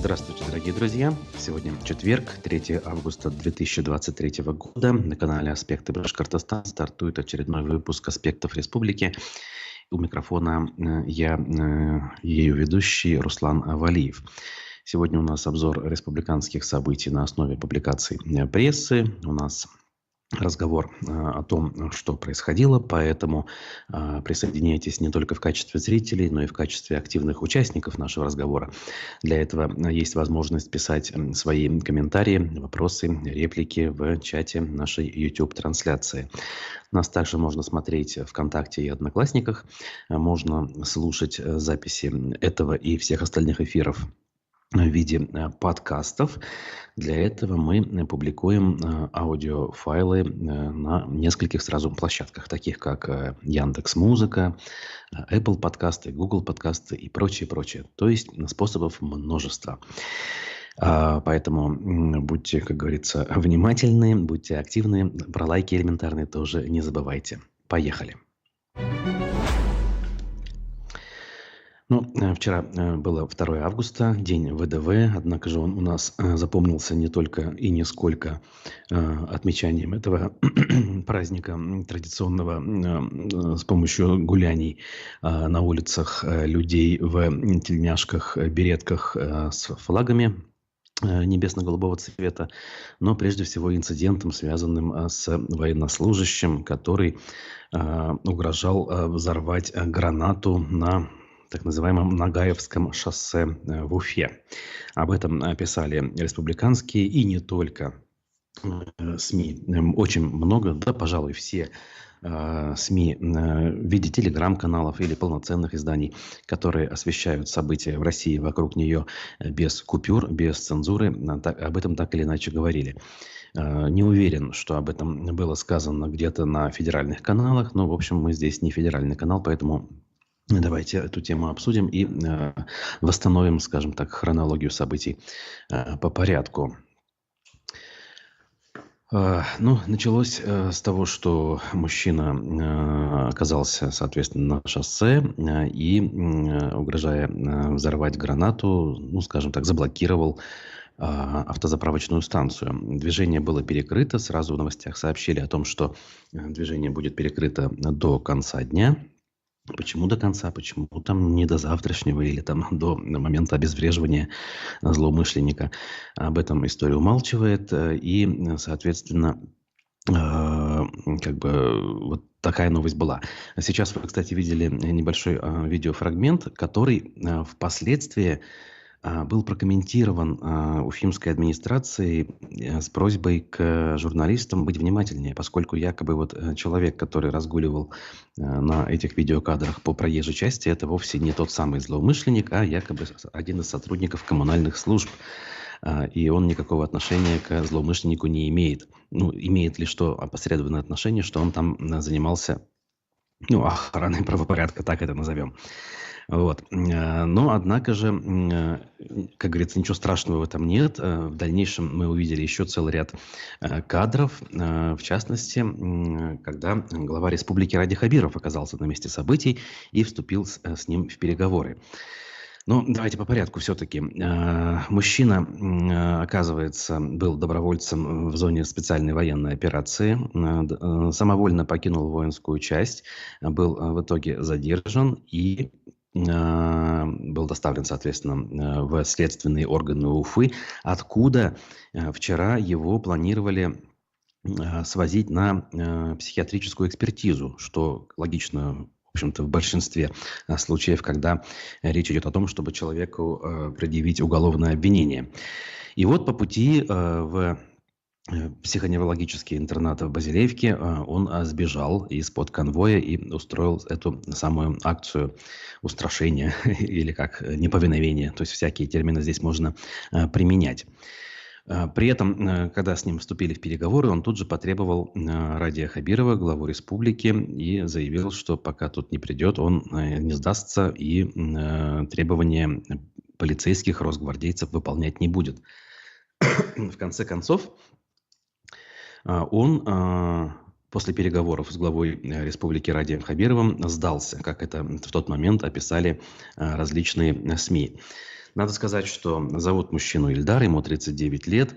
Здравствуйте, дорогие друзья! Сегодня четверг, 3 августа 2023 года. На канале «Аспекты Башкортостана» стартует очередной выпуск «Аспектов Республики». У микрофона я, ее ведущий Руслан Валиев. Сегодня у нас обзор республиканских событий на основе публикаций прессы. У нас разговор о том, что происходило, поэтому присоединяйтесь не только в качестве зрителей, но и в качестве активных участников нашего разговора. Для этого есть возможность писать свои комментарии, вопросы, реплики в чате нашей YouTube-трансляции. Нас также можно смотреть ВКонтакте и Одноклассниках, можно слушать записи этого и всех остальных эфиров в виде подкастов. Для этого мы публикуем аудиофайлы на нескольких сразу площадках, таких как Яндекс.Музыка, Apple подкасты, Google подкасты и прочее. То есть способов множество. Поэтому будьте, как говорится, внимательны, будьте активны, про лайки элементарные тоже не забывайте. Поехали! Вчера было 2 августа, день ВДВ, однако же он у нас запомнился не только и не сколько отмечанием этого праздника традиционного с помощью гуляний на улицах людей в тельняшках, беретках с флагами небесно-голубого цвета, но прежде всего инцидентом, связанным с военнослужащим, который угрожал взорвать гранату на так называемом Нагаевском шоссе в Уфе. Об этом писали республиканские и не только СМИ. Очень много, да, пожалуй, все СМИ в виде телеграм-каналов или полноценных изданий, которые освещают события в России вокруг нее без купюр, без цензуры, об этом так или иначе говорили. Не уверен, что об этом было сказано где-то на федеральных каналах, но, в общем, мы здесь не федеральный канал, поэтому давайте эту тему обсудим и восстановим, скажем так, хронологию событий по порядку. Началось с того, что мужчина оказался, соответственно, на шоссе и, угрожая взорвать гранату, скажем так, заблокировал автозаправочную станцию. Движение было перекрыто. Сразу в новостях сообщили о том, что движение будет перекрыто до конца дня. Почему до конца? Почему там не до завтрашнего или там до момента обезвреживания злоумышленника? Об этом история умалчивает. И, соответственно, вот такая новость была. Сейчас вы, кстати, видели небольшой видеофрагмент, который впоследствии был прокомментирован уфимской администрацией с просьбой к журналистам быть внимательнее, поскольку якобы человек, который разгуливал на этих видеокадрах по проезжей части, это вовсе не тот самый злоумышленник, а якобы один из сотрудников коммунальных служб. И он никакого отношения к злоумышленнику не имеет. Имеет ли что опосредованное отношение, что он там занимался охраной правопорядка, так это назовем. Но, однако же, как говорится, ничего страшного в этом нет. В дальнейшем мы увидели еще целый ряд кадров, в частности, когда глава республики Ради Хабиров оказался на месте событий и вступил с ним в переговоры. Давайте по порядку все-таки. Мужчина, оказывается, был добровольцем в зоне специальной военной операции, самовольно покинул воинскую часть, был в итоге задержан и был доставлен, соответственно, в следственные органы Уфы, откуда вчера его планировали свозить на психиатрическую экспертизу, что логично, в общем-то, в большинстве случаев, когда речь идет о том, чтобы человеку предъявить уголовное обвинение. И вот по пути в психоневрологический интернат в Базилевке он сбежал из-под конвоя и устроил эту самую акцию устрашения или как неповиновения. То есть всякие термины здесь можно применять. При этом, когда с ним вступили в переговоры, он тут же потребовал Радия Хабирова, главу республики, и заявил, что пока тут не придет, он не сдастся и требования полицейских, росгвардейцев выполнять не будет. В конце концов, он после переговоров с главой республики Радием Хабировым сдался, как это в тот момент описали различные СМИ. Надо сказать, что зовут мужчину Ильдар, ему 39 лет.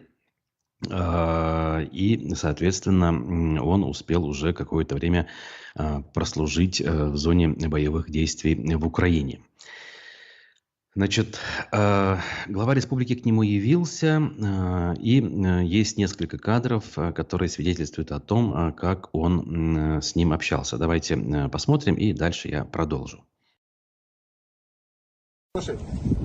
И, соответственно, он успел уже какое-то время прослужить в зоне боевых действий в Украине. Значит, глава республики к нему явился, и есть несколько кадров, которые свидетельствуют о том, как он с ним общался. Давайте посмотрим, и дальше я продолжу. Слушай,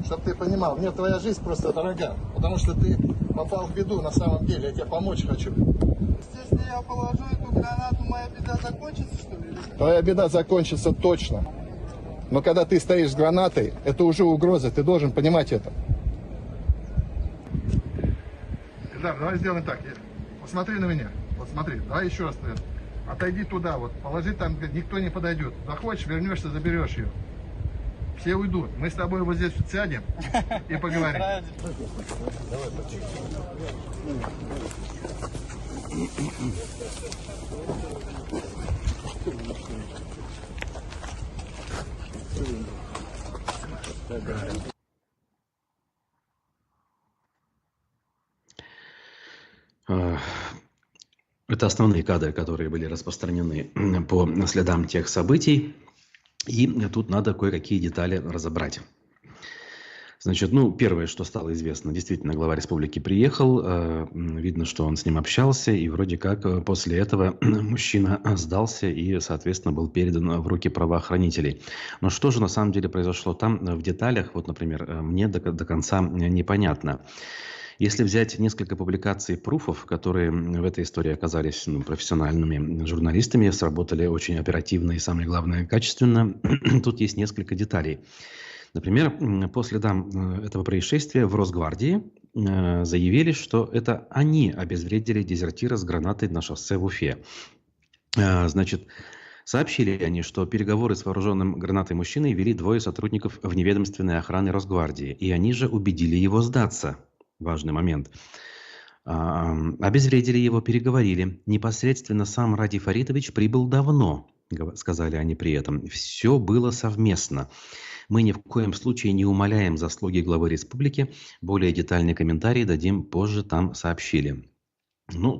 чтобы ты понимал, мне твоя жизнь просто дорога, потому что ты попал в беду на самом деле, я тебе помочь хочу. Если я положу эту гранату, моя беда закончится, что ли? Твоя беда закончится точно. Но когда ты стоишь с гранатой, это уже угроза, ты должен понимать это. Да, давай сделаем так. Посмотри на меня. Вот смотри, давай еще раз. Отойди туда, вот, положи там, где никто не подойдет. Захочешь, вернешься, заберешь ее. Все уйдут. Мы с тобой вот здесь сядем и поговорим. Это основные кадры, которые были распространены по следам тех событий. И тут надо кое-какие детали разобрать. Значит, первое, что стало известно, действительно, глава республики приехал, видно, что он с ним общался, и вроде как после этого мужчина сдался и, соответственно, был передан в руки правоохранителей. Но что же на самом деле произошло там в деталях, вот, например, мне до конца непонятно. Если взять несколько публикаций пруфов, которые в этой истории оказались профессиональными журналистами, сработали очень оперативно и, самое главное, качественно, тут есть несколько деталей. Например, по следам этого происшествия в Росгвардии заявили, что это они обезвредили дезертира с гранатой на шоссе в Уфе. Значит, сообщили они, что переговоры с вооруженным гранатой мужчиной вели двое сотрудников вневедомственной охраны Росгвардии, и они же убедили его сдаться. Важный момент. Обезвредили его, переговорили. Непосредственно сам Ради Фаритович прибыл давно, сказали они при этом. Все было совместно. Мы ни в коем случае не умаляем заслуги главы республики. Более детальный комментарий дадим позже, там сообщили.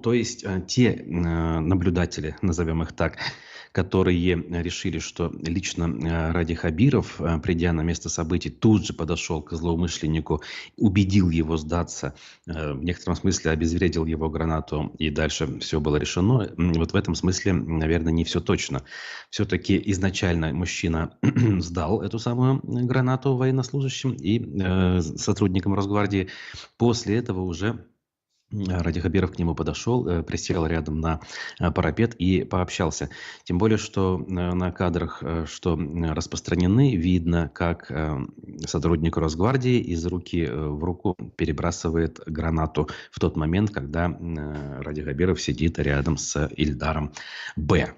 То есть те наблюдатели, назовем их так, которые решили, что лично Ради Хабиров, придя на место событий, тут же подошел к злоумышленнику, убедил его сдаться, в некотором смысле обезвредил его гранату, и дальше все было решено. Вот в этом смысле, наверное, не все точно. Все-таки изначально мужчина сдал эту самую гранату военнослужащим и сотрудникам Росгвардии. После этого уже Ради Хабиров к нему подошел, присел рядом на парапет и пообщался. Тем более, что на кадрах, что распространены, видно, как сотрудник Росгвардии из руки в руку перебрасывает гранату в тот момент, когда Ради Хабиров сидит рядом с Ильдаром Б.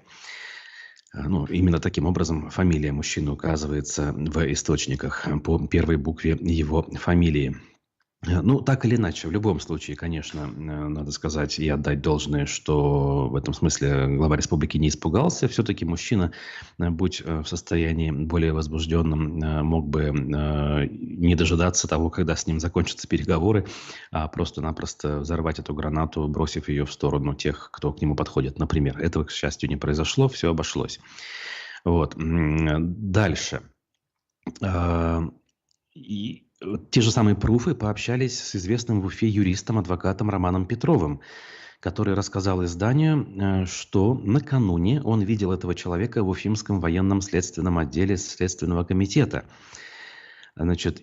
Именно таким образом фамилия мужчины указывается в источниках по первой букве его фамилии. Так или иначе, в любом случае, конечно, надо сказать и отдать должное, что в этом смысле глава республики не испугался. Все-таки мужчина, будь в состоянии более возбужденном, мог бы не дожидаться того, когда с ним закончатся переговоры, а просто-напросто взорвать эту гранату, бросив ее в сторону тех, кто к нему подходит. Например, этого, к счастью, не произошло, все обошлось. Вот. Дальше. Те же самые пруфы пообщались с известным в Уфе юристом, адвокатом Романом Петровым, который рассказал изданию, что накануне он видел этого человека в Уфимском военном следственном отделе Следственного комитета.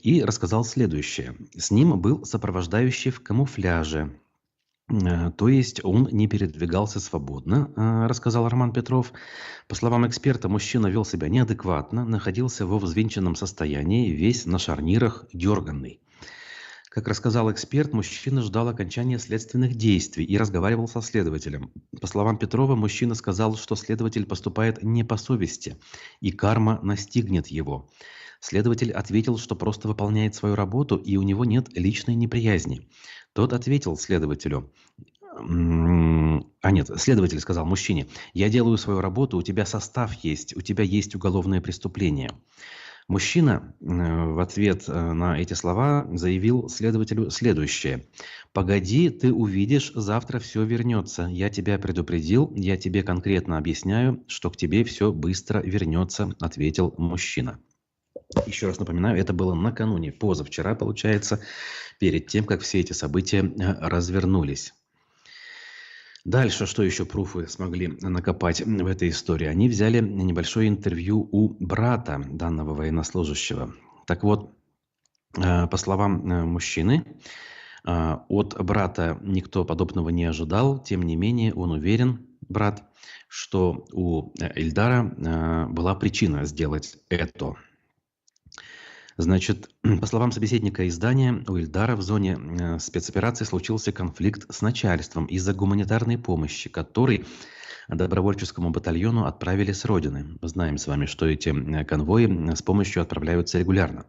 И рассказал следующее. С ним был сопровождающий в камуфляже. То есть он не передвигался свободно, рассказал Роман Петров. По словам эксперта, мужчина вел себя неадекватно, находился во взвинченном состоянии, весь на шарнирах, дерганный. Как рассказал эксперт, мужчина ждал окончания следственных действий и разговаривал со следователем. По словам Петрова, мужчина сказал, что следователь поступает не по совести, и карма настигнет его. Следователь ответил, что просто выполняет свою работу, и у него нет личной неприязни. Тот ответил следователю. Следователь сказал мужчине: «Я делаю свою работу, у тебя состав есть, у тебя есть уголовное преступление». Мужчина в ответ на эти слова заявил следователю следующее. «Погоди, ты увидишь, завтра все вернется. Я тебя предупредил, я тебе конкретно объясняю, что к тебе все быстро вернется», ответил мужчина. Еще раз напоминаю, это было накануне, позавчера, получается, перед тем, как все эти события развернулись. Дальше, что еще пруфы смогли накопать в этой истории? Они взяли небольшое интервью у брата данного военнослужащего. Так вот, по словам мужчины, от брата никто подобного не ожидал. Тем не менее, он уверен, брат, что у Ильдара была причина сделать это. Значит, по словам собеседника издания, у Ильдара в зоне спецоперации случился конфликт с начальством из-за гуманитарной помощи, который добровольческому батальону отправили с родины. Мы знаем с вами, что эти конвои с помощью отправляются регулярно.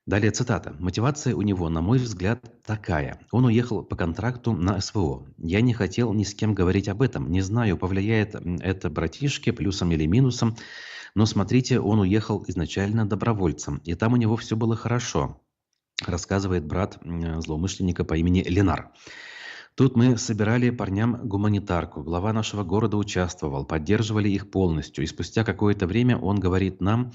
Далее цитата. «Мотивация у него, на мой взгляд, такая. Он уехал по контракту на СВО. Я не хотел ни с кем говорить об этом. Не знаю, повлияет это братишке плюсом или минусом. Но смотрите, он уехал изначально добровольцем. И там у него все было хорошо», рассказывает брат злоумышленника по имени Ленар. «Тут мы собирали парням гуманитарку. Глава нашего города участвовал. Поддерживали их полностью. И спустя какое-то время он говорит нам...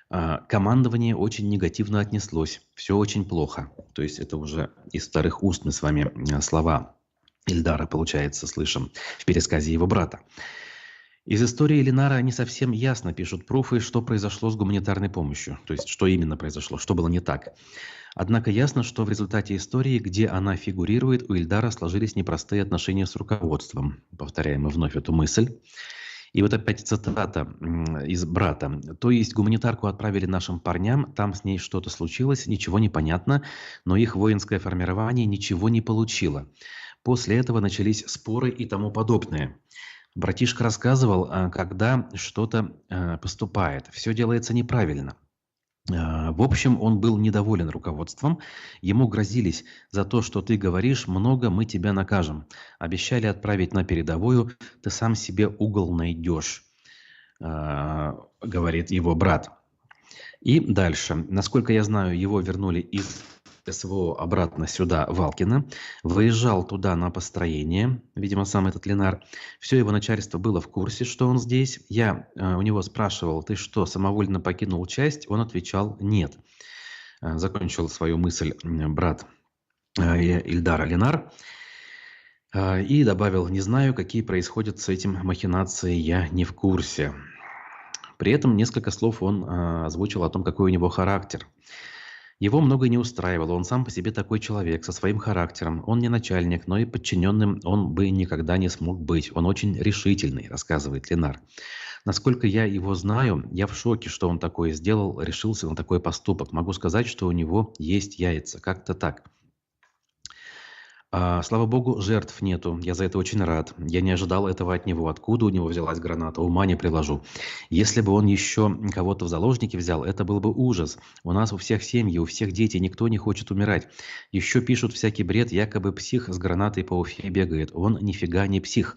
командование очень негативно отнеслось. Все очень плохо». То есть это уже из старых уст мы с вами слова Ильдара, получается, слышим в пересказе его брата. Из истории Ленара не совсем ясно, пишут пруфы, что произошло с гуманитарной помощью. То есть что именно произошло, что было не так. Однако ясно, что в результате истории, где она фигурирует, у Ильдара сложились непростые отношения с руководством. Повторяем мы вновь эту мысль. И вот опять цитата из брата. «То есть гуманитарку отправили нашим парням, там с ней что-то случилось, ничего не понятно, но их воинское формирование ничего не получило. После этого начались споры и тому подобное. Братишка рассказывал, когда что-то поступает, все делается неправильно. В общем, он был недоволен руководством. Ему грозились: за то, что ты говоришь много, мы тебя накажем. Обещали отправить на передовую, ты сам себе угол найдешь», говорит его брат. И дальше. Насколько я знаю, его вернули из СВО обратно сюда, в Алкино. Выезжал туда на построение, видимо, сам этот Ленар. Все его начальство было в курсе, что он здесь. Я у него спрашивал: ты что, самовольно покинул часть? Он отвечал: нет. Закончил свою мысль брат Ильдара Ленар. И добавил: не знаю, какие происходят с этим махинации, я не в курсе. При этом несколько слов он озвучил о том, какой у него характер. Его многое не устраивало, он сам по себе такой человек, со своим характером. Он не начальник, но и подчиненным он бы никогда не смог быть. Он очень решительный, рассказывает Ленар. Насколько я его знаю, я в шоке, что он такое сделал, решился на такой поступок. Могу сказать, что у него есть яйца. Как-то так. Слава богу, жертв нету. Я за это очень рад. Я не ожидал этого от него. Откуда у него взялась граната? Ума не приложу. Если бы он еще кого-то в заложники взял, это был бы ужас. У нас у всех семьи, у всех дети, никто не хочет умирать. Еще пишут всякий бред, якобы псих с гранатой по Уфе бегает. Он нифига не псих.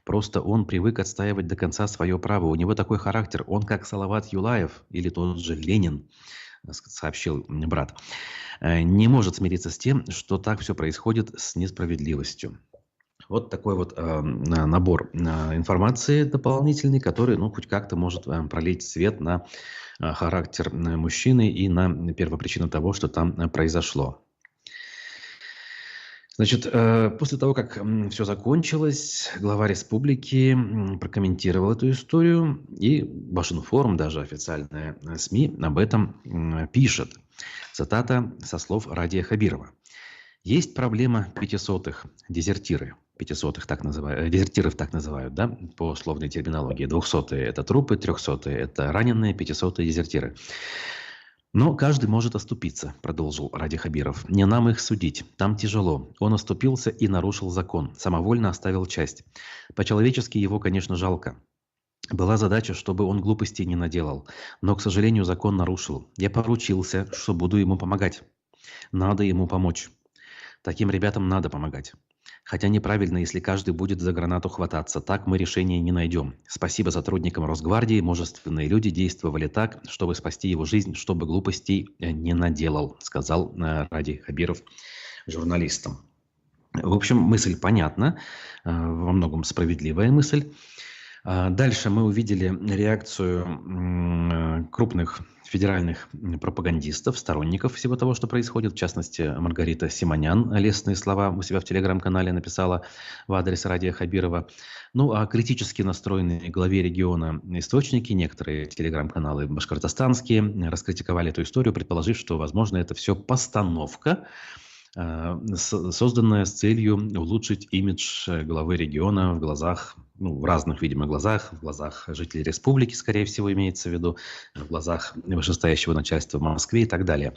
Просто он привык отстаивать до конца свое право. У него такой характер. Он как Салават Юлаев или тот же Ленин, сообщил брат. Не может смириться с тем, что так все происходит с несправедливостью. Вот такой вот набор информации дополнительный, который, ну, хоть как-то может пролить свет на характер мужчины и на первопричину того, что там произошло. Значит, после того, как все закончилось, глава республики прокомментировал эту историю, и Башинформ, даже официальная СМИ, об этом пишет. Цитата со слов Радия Хабирова. «Есть проблема пятисотых, дезертиры». Пятисотых так называют, дезертиров так называют, да, по условной терминологии. 200-е – это трупы, 300-е – это раненые, 500-е – дезертиры. «Но каждый может оступиться», – продолжил Ради Хабиров. «Не нам их судить. Там тяжело. Он оступился и нарушил закон. Самовольно оставил часть. По-человечески его, конечно, жалко. Была задача, чтобы он глупостей не наделал. Но, к сожалению, закон нарушил. Я поручился, что буду ему помогать. Надо ему помочь. Таким ребятам надо помогать. Хотя неправильно, если каждый будет за гранату хвататься. Так мы решения не найдем. Спасибо сотрудникам Росгвардии. Мужественные люди действовали так, чтобы спасти его жизнь, чтобы глупостей не наделал, сказал Ради Хабиров журналистам. В общем, мысль понятна, во многом справедливая мысль. Дальше мы увидели реакцию крупных федеральных пропагандистов, сторонников всего того, что происходит. В частности, Маргарита Симонян лестные слова у себя в телеграм-канале написала в адрес Радия Хабирова. Ну, а критически настроенные главе региона источники, некоторые телеграм-каналы башкортостанские, раскритиковали эту историю, предположив, что, возможно, это все постановка, созданная с целью улучшить имидж главы региона в глазах, ну, в разных, видимо, глазах, в глазах жителей республики, скорее всего, имеется в виду, в глазах вышестоящего начальства в Москве и так далее.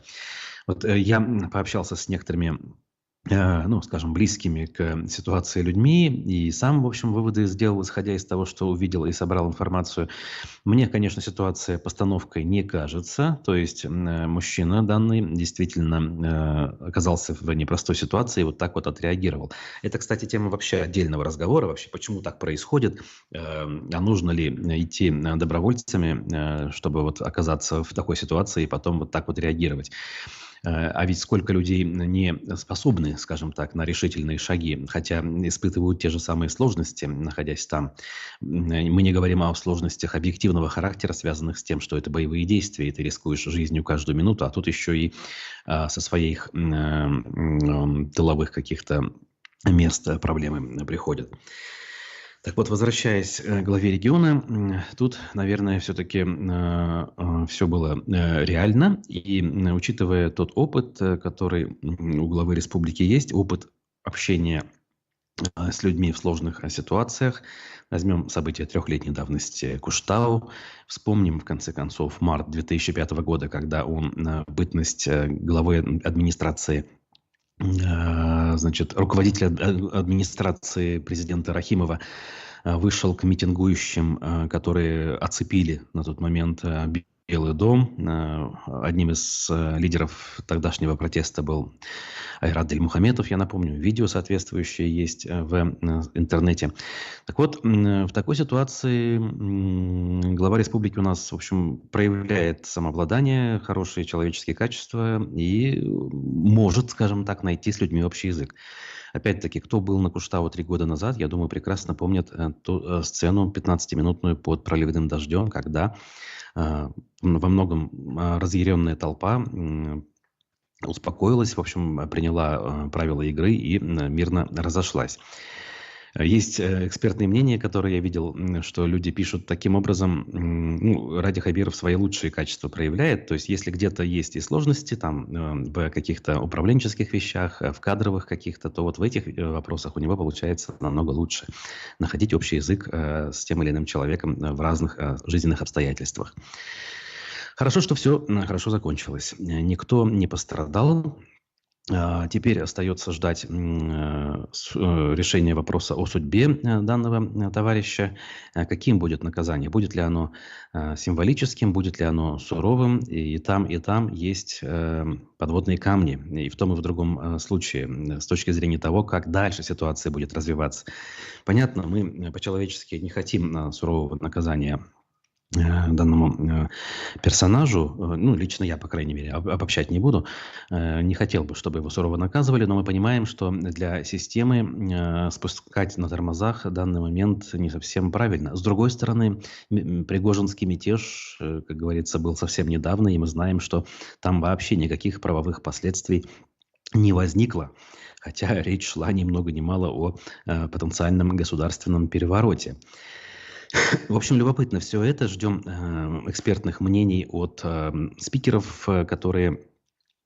Вот я пообщался с некоторыми, ну, скажем, близкими к ситуации людьми, и сам, в общем, выводы сделал, исходя из того, что увидел и собрал информацию. Мне, конечно, ситуация постановкой не кажется, то есть мужчина данный действительно оказался в непростой ситуации и вот так вот отреагировал. Это, кстати, тема вообще отдельного разговора, вообще, почему так происходит, а нужно ли идти добровольцами, чтобы вот оказаться в такой ситуации и потом вот так вот реагировать. А ведь сколько людей не способны, скажем так, на решительные шаги, хотя испытывают те же самые сложности, находясь там. Мы не говорим о сложностях объективного характера, связанных с тем, что это боевые действия, и ты рискуешь жизнью каждую минуту, а тут еще и со своих тыловых каких-то мест проблемы приходят. Так вот, возвращаясь к главе региона, тут, наверное, все-таки все было реально. И учитывая тот опыт, который у главы республики есть, опыт общения с людьми в сложных ситуациях, возьмем события трехлетней давности Куштау, вспомним, в конце концов, март 2005 года, когда он в бытность главы администрации, значит, руководитель администрации президента Рахимова вышел к митингующим, которые оцепили на тот момент Белый дом. Одним из лидеров тогдашнего протеста был Айрат Дильмухаметов, я напомню, видео соответствующее есть в интернете. Так вот, в такой ситуации глава республики у нас, в общем, проявляет самообладание, хорошие человеческие качества и может, скажем так, найти с людьми общий язык. Опять-таки, кто был на Куштау 3 года назад, я думаю, прекрасно помнят ту сцену 15-минутную под проливным дождем, когда во многом разъяренная толпа успокоилась, в общем, приняла правила игры и мирно разошлась. Есть экспертные мнения, которые я видел, что люди пишут таким образом, ну, Ради Хабиров свои лучшие качества проявляет, то есть если где-то есть и сложности, там, в каких-то управленческих вещах, в кадровых каких-то, то вот в этих вопросах у него получается намного лучше находить общий язык с тем или иным человеком в разных жизненных обстоятельствах. Хорошо, что все хорошо закончилось. Никто не пострадал. Теперь остается ждать решения вопроса о судьбе данного товарища. Каким будет наказание? Будет ли оно символическим, будет ли оно суровым? И там есть подводные камни. И в том, и в другом случае. С точки зрения того, как дальше ситуация будет развиваться. Понятно, мы по-человечески не хотим сурового наказания данному персонажу, ну, лично я, по крайней мере, обобщать не буду, не хотел бы, чтобы его сурово наказывали, но мы понимаем, что для системы спускать на тормозах в данный момент не совсем правильно. С другой стороны, Пригожинский мятеж, как говорится, был совсем недавно, и мы знаем, что там вообще никаких правовых последствий не возникло, хотя речь шла ни много ни мало о потенциальном государственном перевороте. В общем, любопытно все это. Ждем экспертных мнений от спикеров, которые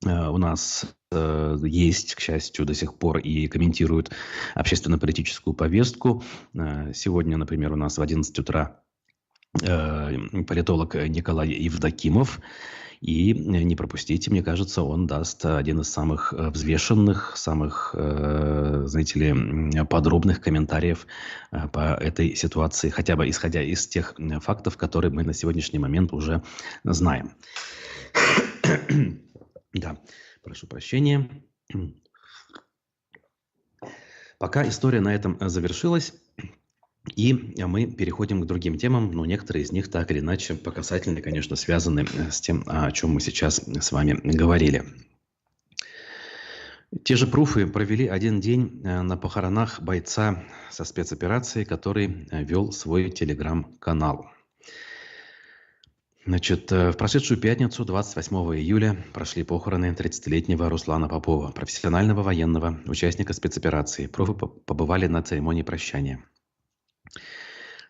у нас есть, к счастью, до сих пор и комментируют общественно-политическую повестку. Сегодня, например, у нас в 11 утра политолог Николай Евдокимов. И не пропустите, мне кажется, он даст один из самых взвешенных, самых, знаете ли, подробных комментариев по этой ситуации, хотя бы исходя из тех фактов, которые мы на сегодняшний момент уже знаем. Да, прошу прощения. Пока история на этом завершилась, и мы переходим к другим темам, но некоторые из них так или иначе по касательной, конечно, связаны с тем, о чем мы сейчас с вами говорили. Те же пруфы провели один день на похоронах бойца со спецоперацией, который вел свой телеграм-канал. Значит, в прошедшую пятницу, 28 июля, прошли похороны 30-летнего Руслана Попова, профессионального военного, участника спецоперации. Пруфы побывали на церемонии прощания.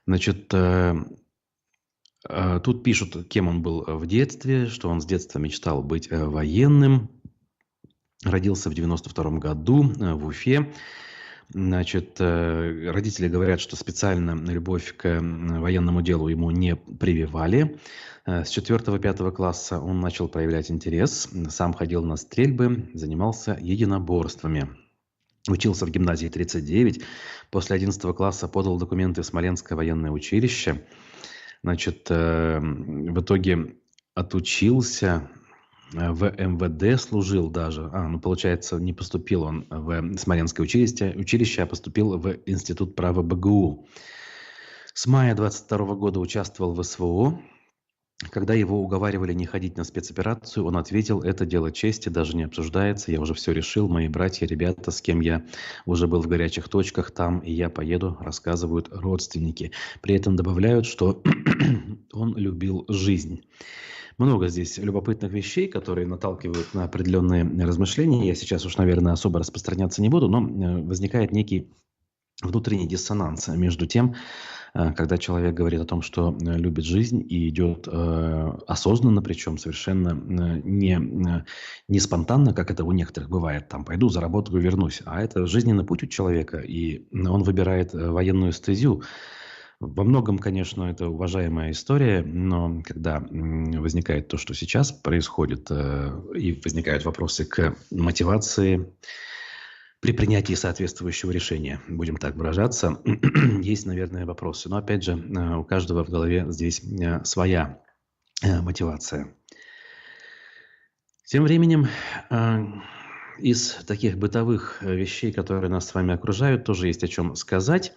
Значит, тут пишут, кем он был в детстве, что он с детства мечтал быть военным. Родился в 92 году в Уфе. Значит, родители говорят, что специально любовь к военному делу ему не прививали. С 4-5 класса он начал проявлять интерес, сам ходил на стрельбы, занимался единоборствами. Учился в гимназии 39. После 11 класса подал документы в Смоленское военное училище. Значит, в итоге отучился, в МВД служил даже. Получается, не поступил он в Смоленское училище, а поступил в Институт права БГУ. С мая 22 года участвовал в СВО. Когда его уговаривали не ходить на спецоперацию, он ответил: это дело чести, даже не обсуждается, я уже все решил, мои братья, ребята, с кем я уже был в горячих точках, там и я поеду, рассказывают родственники. При этом добавляют, что он любил жизнь. Много здесь любопытных вещей, которые наталкивают на определенные размышления. Я сейчас уж, наверное, особо распространяться не буду, но возникает некий внутренний диссонанс между тем, когда человек говорит о том, что любит жизнь и идет осознанно, причем совершенно не спонтанно, как это у некоторых бывает, там, пойду, заработаю, вернусь. А это жизненный путь у человека, и он выбирает военную стезю. Во многом, конечно, это уважаемая история, но когда возникает то, что сейчас происходит, и возникают вопросы к мотивации, при принятии соответствующего решения, будем так выражаться, есть, наверное, вопросы. Но, опять же, у каждого в голове здесь своя мотивация. Тем временем, из таких бытовых вещей, которые нас с вами окружают, тоже есть о чем сказать.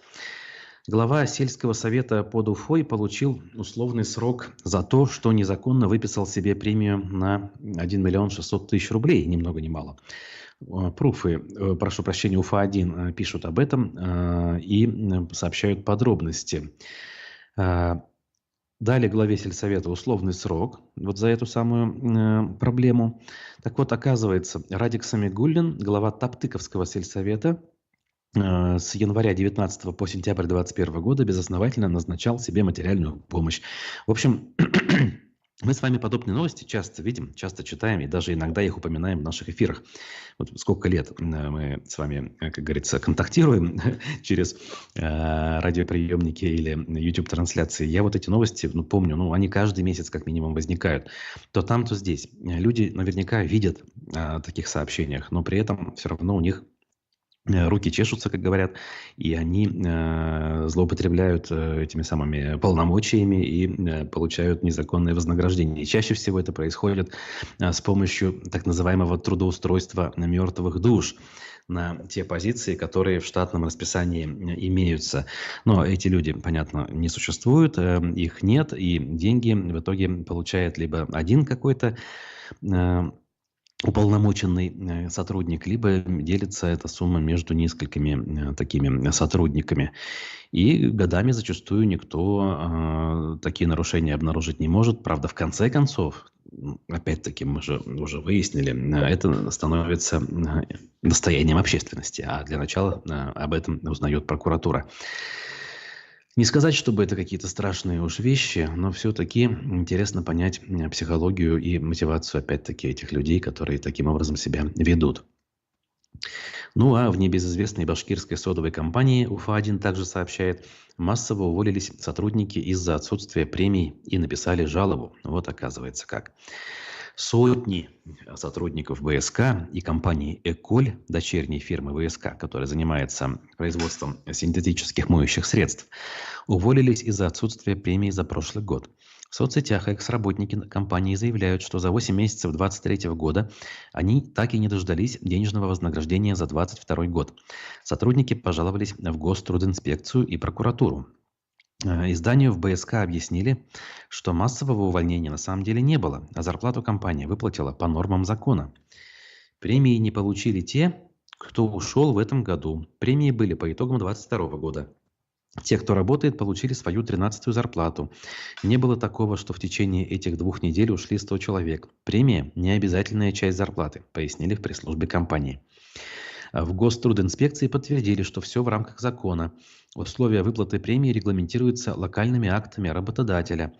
Глава сельского совета под Уфой получил условный срок за то, что незаконно выписал себе премию на 1 600 000 рублей, ни много ни мало. Пруфы, прошу прощения, Уфа-1 пишут об этом и сообщают подробности. Дали главе сельсовета условный срок вот за эту самую проблему. Так вот, оказывается, Радик Самигуллин, глава Топтыковского сельсовета, с января 19 по сентябрь 21 года безосновательно назначал себе материальную помощь. В общем, мы с вами подобные новости часто видим, часто читаем и даже иногда их упоминаем в наших эфирах. Вот сколько лет мы с вами, как говорится, контактируем через радиоприемники или YouTube-трансляции. Я вот эти новости помню, они каждый месяц как минимум возникают. То там, то здесь. Люди наверняка видят о таких сообщениях, но при этом все равно у них руки чешутся, как говорят, и они злоупотребляют этими самыми полномочиями и получают незаконное вознаграждение. И чаще всего это происходит с помощью так называемого трудоустройства мертвых душ на те позиции, которые в штатном расписании имеются. Но эти люди, понятно, не существуют, их нет, и деньги в итоге получает либо один какой-то уполномоченный сотрудник, либо делится эта сумма между несколькими такими сотрудниками. И годами зачастую никто такие нарушения обнаружить не может. Правда, в конце концов, опять-таки, мы же уже выяснили, это становится достоянием общественности. А для начала об этом узнает прокуратура. Не сказать, чтобы это какие-то страшные уж вещи, но все-таки интересно понять психологию и мотивацию, опять-таки, этих людей, которые таким образом себя ведут. Ну а в небезызвестной башкирской содовой компании Уфа-1 также сообщает, массово уволились сотрудники из-за отсутствия премий и написали жалобу. Вот оказывается как. Сотни сотрудников ВСК и компании «Эколь», дочерней фирмы ВСК, которая занимается производством синтетических моющих средств, уволились из-за отсутствия премий за прошлый год. В соцсетях экс-работники компании заявляют, что за 8 месяцев 2023 года они так и не дождались денежного вознаграждения за 2022 год. Сотрудники пожаловались в Гострудинспекцию и прокуратуру. Изданию в БСК объяснили, что массового увольнения на самом деле не было, а зарплату компания выплатила по нормам закона. Премии не получили те, кто ушел в этом году. Премии были по итогам 2022 года. Те, кто работает, получили свою 13-ю зарплату. Не было такого, что в течение этих 2 недель ушли 100 человек. Премия – не обязательная часть зарплаты, пояснили в пресс-службе компании. В Гострудинспекции подтвердили, что все в рамках закона. Условия выплаты премии регламентируются локальными актами работодателя.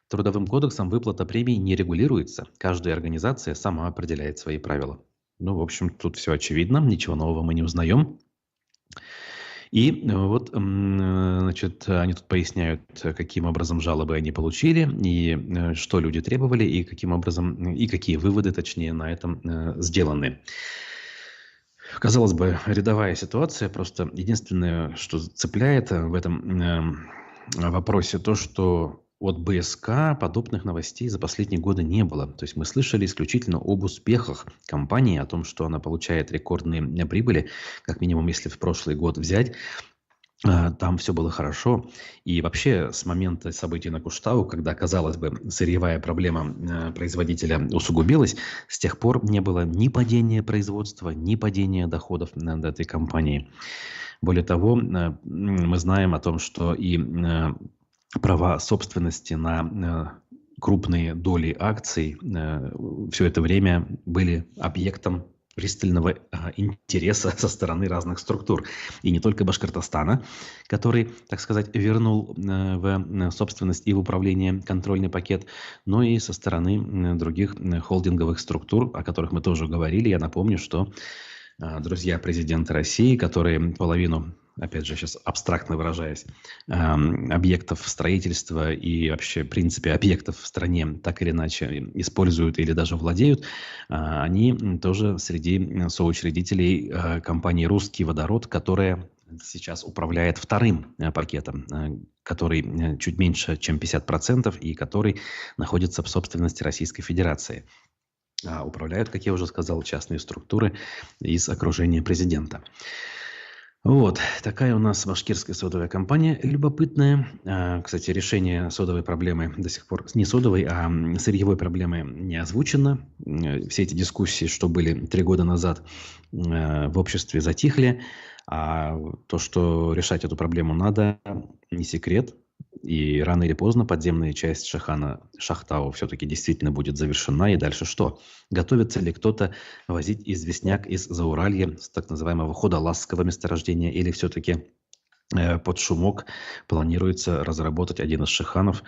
Трудовым кодексом выплата премий не регулируется. Каждая организация сама определяет свои правила. Ну, в общем, тут все очевидно, ничего нового мы не узнаем. И вот, значит, они тут поясняют, каким образом жалобы они получили, и что люди требовали, и каким образом, и какие выводы, точнее, на этом сделаны. Казалось бы, рядовая ситуация, просто единственное, что цепляет в этом вопросе, то, что от БСК подобных новостей за последние годы не было. То есть мы слышали исключительно об успехах компании, о том, что она получает рекордные прибыли, как минимум, если в прошлый год взять. Там все было хорошо. И вообще с момента событий на Куштау, когда, казалось бы, сырьевая проблема производителя усугубилась, с тех пор не было ни падения производства, ни падения доходов над этой компанией. Более того, мы знаем о том, что и права собственности на крупные доли акций все это время были объектом пристального интереса со стороны разных структур. И не только Башкортостана, который, так сказать, вернул в собственность и в управление контрольный пакет, но и со стороны других холдинговых структур, о которых мы тоже говорили. Я напомню, что друзья президента России, которые половину, опять же, сейчас абстрактно выражаясь, объектов строительства и вообще, в принципе, объектов в стране так или иначе используют или даже владеют, они тоже среди соучредителей компании «Русский водород», которая сейчас управляет вторым пакетом, который чуть меньше, чем 50%, и который находится в собственности Российской Федерации. Управляют, как я уже сказал, частные структуры из окружения президента. Вот, такая у нас башкирская содовая компания любопытная. Кстати, решение содовой проблемы до сих пор, не содовой, а сырьевой проблемы не озвучено. Все эти дискуссии, что были 3 года назад, в обществе затихли. А то, что решать эту проблему надо, не секрет. И рано или поздно подземная часть Шахтау все-таки действительно будет завершена. И дальше что? Готовится ли кто-то возить известняк из Зауралья с так называемого Ходолазского месторождения? Или все-таки под шумок планируется разработать один из шиханов?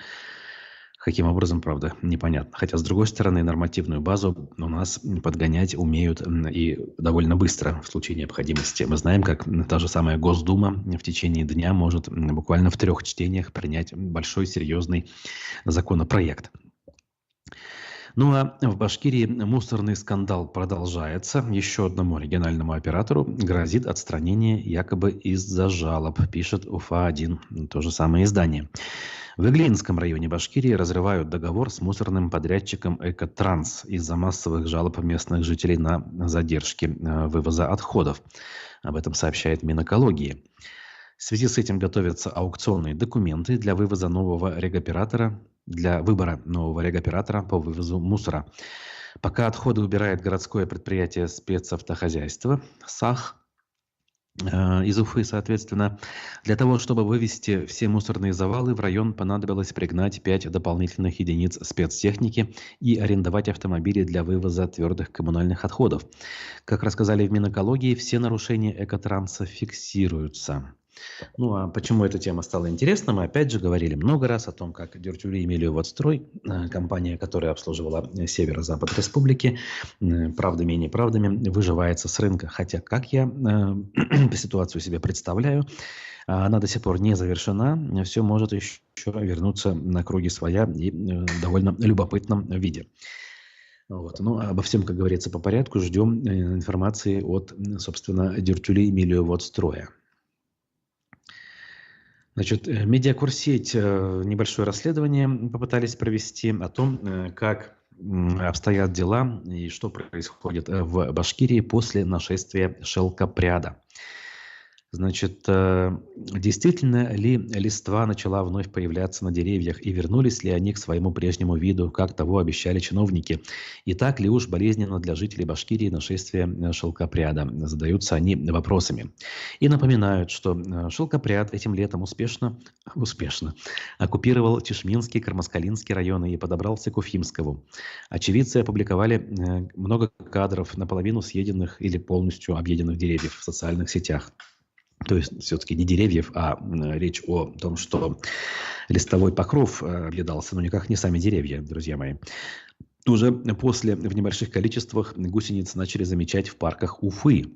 Каким образом, правда, непонятно. Хотя, с другой стороны, нормативную базу у нас подгонять умеют и довольно быстро в случае необходимости. Мы знаем, как та же самая Госдума в течение дня может буквально в 3 чтениях принять большой серьезный законопроект. Ну а в Башкирии мусорный скандал продолжается. Еще одному региональному оператору грозит отстранение якобы из-за жалоб, пишет УФА-1, то же самое издание. В Иглинском районе Башкирии разрывают договор с мусорным подрядчиком «Экотранс» из-за массовых жалоб местных жителей на задержки вывоза отходов. Об этом сообщает Минэкологии. В связи с этим готовятся аукционные документы для вывоза нового регоператора, для выбора нового регоператора по вывозу мусора. Пока отходы убирает городское предприятие спецавтохозяйства САХ из Уфы, соответственно. Для того, чтобы вывести все мусорные завалы, в район понадобилось пригнать 5 дополнительных единиц спецтехники и арендовать автомобили для вывоза твердых коммунальных отходов. Как рассказали в Минэкологии, все нарушения Экотранса фиксируются. Ну а почему эта тема стала интересна? Мы опять же говорили много раз о том, как Дюртюли Мелиоводстрой, компания, которая обслуживала северо-запад республики, правдами и неправдами выживается с рынка. Хотя, как я ситуацию себе представляю, она до сих пор не завершена, все может еще вернуться на круги своя и в довольно любопытном виде. Вот. Ну, обо всем, как говорится, по порядку. Ждем информации от, собственно, Дюртюли Мелиоводстроя. Значит, медиакурсеть небольшое расследование попытались провести о том, как обстоят дела и что происходит в Башкирии после нашествия шелкопряда. Значит, действительно ли листва начала вновь появляться на деревьях и вернулись ли они к своему прежнему виду, как того обещали чиновники? И так ли уж болезненно для жителей Башкирии нашествие шелкопряда? Задаются они вопросами. И напоминают, что шелкопряд этим летом успешно оккупировал Тишминский, Кармаскалинский районы и подобрался к Уфимскому. Очевидцы опубликовали много кадров наполовину съеденных или полностью объеденных деревьев в социальных сетях. То есть все-таки не деревьев, а речь о том, что листовой покров объедался, но никак не сами деревья, друзья мои. Уже после в небольших количествах гусениц начали замечать в парках Уфы.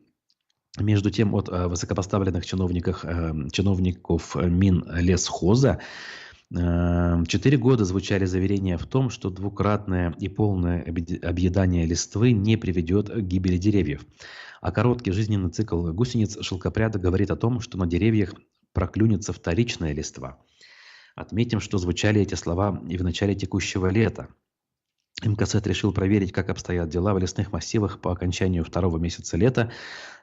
Между тем, от высокопоставленных чиновников Минлесхоза 4 года звучали заверения в том, что двукратное и полное объедание листвы не приведет к гибели деревьев. А короткий жизненный цикл гусениц шелкопряда говорит о том, что на деревьях проклюнется вторичная листва. Отметим, что звучали эти слова и в начале текущего лета. МКСЭД решил проверить, как обстоят дела в лесных массивах по окончанию 2-го месяца лета,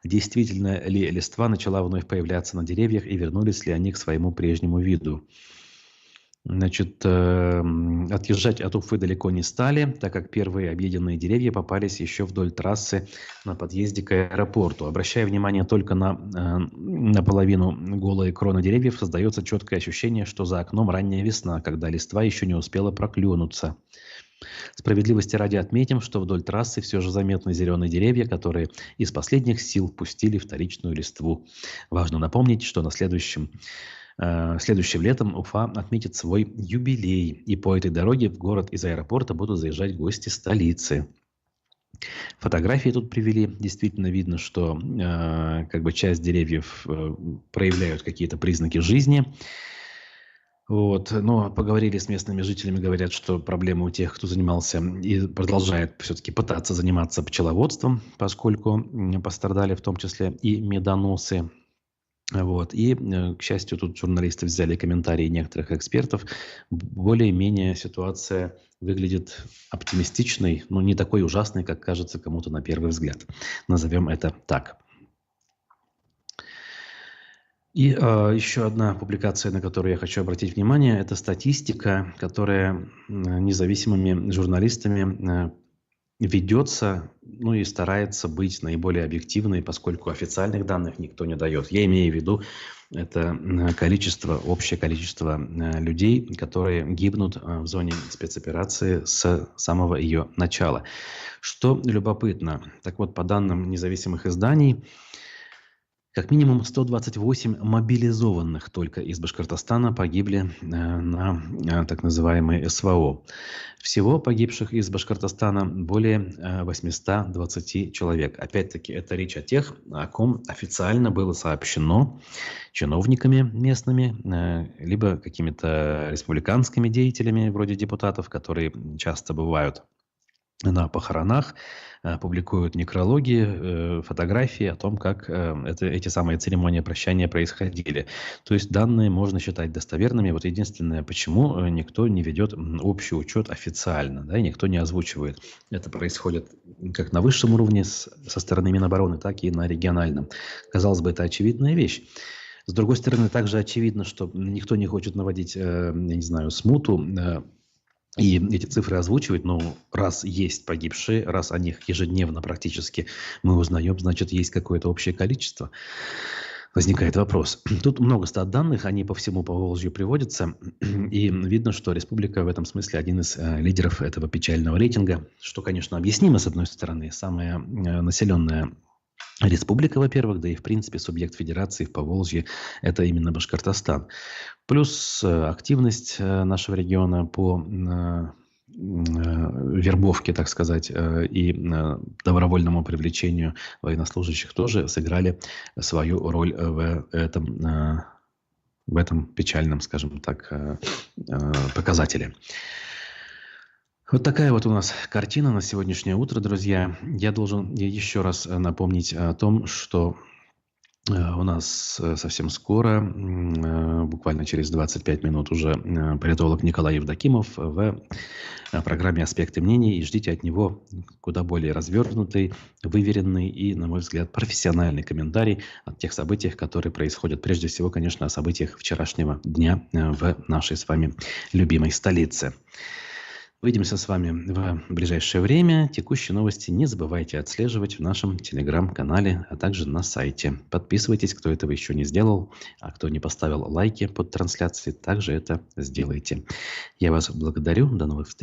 действительно ли листва начала вновь появляться на деревьях и вернулись ли они к своему прежнему виду. Значит, отъезжать от Уфы далеко не стали, так как первые объеденные деревья попались еще вдоль трассы на подъезде к аэропорту. Обращая внимание только на наполовину голые кроны деревьев, создается четкое ощущение, что за окном ранняя весна, когда листва еще не успела проклюнуться. Справедливости ради отметим, что вдоль трассы все же заметны зеленые деревья, которые из последних сил пустили вторичную листву. Важно напомнить, что следующим летом Уфа отметит свой юбилей, и по этой дороге в город из аэропорта будут заезжать гости столицы. Фотографии тут привели. Действительно видно, что часть деревьев проявляют какие-то признаки жизни. Вот. Но поговорили с местными жителями, говорят, что проблемы у тех, кто занимался и продолжает все-таки пытаться заниматься пчеловодством, поскольку пострадали в том числе и медоносы. Вот. И, к счастью, тут журналисты взяли комментарии некоторых экспертов. Более-менее ситуация выглядит оптимистичной, но не такой ужасной, как кажется кому-то на первый взгляд. Назовем это так. И еще одна публикация, на которую я хочу обратить внимание, это статистика, которая независимыми журналистами ведется, и старается быть наиболее объективной, поскольку официальных данных никто не дает. Я имею в виду это общее количество людей, которые гибнут в зоне спецоперации с самого ее начала. Что любопытно, так вот, по данным независимых изданий, как минимум 128 мобилизованных только из Башкортостана погибли на так называемой СВО. Всего погибших из Башкортостана более 820 человек. Опять-таки, это речь о тех, о ком официально было сообщено чиновниками местными, либо какими-то республиканскими деятелями, вроде депутатов, которые часто бывают на похоронах, публикуют некрологи, фотографии о том, как эти самые церемонии прощания происходили. То есть данные можно считать достоверными. Вот единственное, почему никто не ведет общий учет официально, да, и никто не озвучивает. Это происходит как на высшем уровне со стороны Минобороны, так и на региональном. Казалось бы, это очевидная вещь. С другой стороны, также очевидно, что никто не хочет наводить, смуту, и эти цифры озвучивать, но раз есть погибшие, раз о них ежедневно практически мы узнаем, значит, есть какое-то общее количество. Возникает вопрос. Тут много статданных, они по всему Поволжью приводятся, и видно, что республика в этом смысле один из лидеров этого печального рейтинга, что, конечно, объяснимо, с одной стороны, самая населенная республика, во-первых, да и, в принципе, субъект федерации в Поволжье – это именно Башкортостан. Плюс активность нашего региона по вербовке, так сказать, и добровольному привлечению военнослужащих тоже сыграли свою роль в этом печальном, скажем так, показателе. Вот такая вот у нас картина на сегодняшнее утро, друзья. Я должен еще раз напомнить о том, что У нас совсем скоро, буквально через 25 минут уже политолог Николай Евдокимов в программе «Аспекты мнений». И ждите от него куда более развернутый, выверенный и, на мой взгляд, профессиональный комментарий о тех событиях, которые происходят. Прежде всего, конечно, о событиях вчерашнего дня в нашей с вами любимой столице. Увидимся с вами в ближайшее время. Текущие новости не забывайте отслеживать в нашем телеграм-канале, а также на сайте. Подписывайтесь, кто этого еще не сделал, а кто не поставил лайки под трансляцией, также это сделайте. Я вас благодарю. До новых встреч.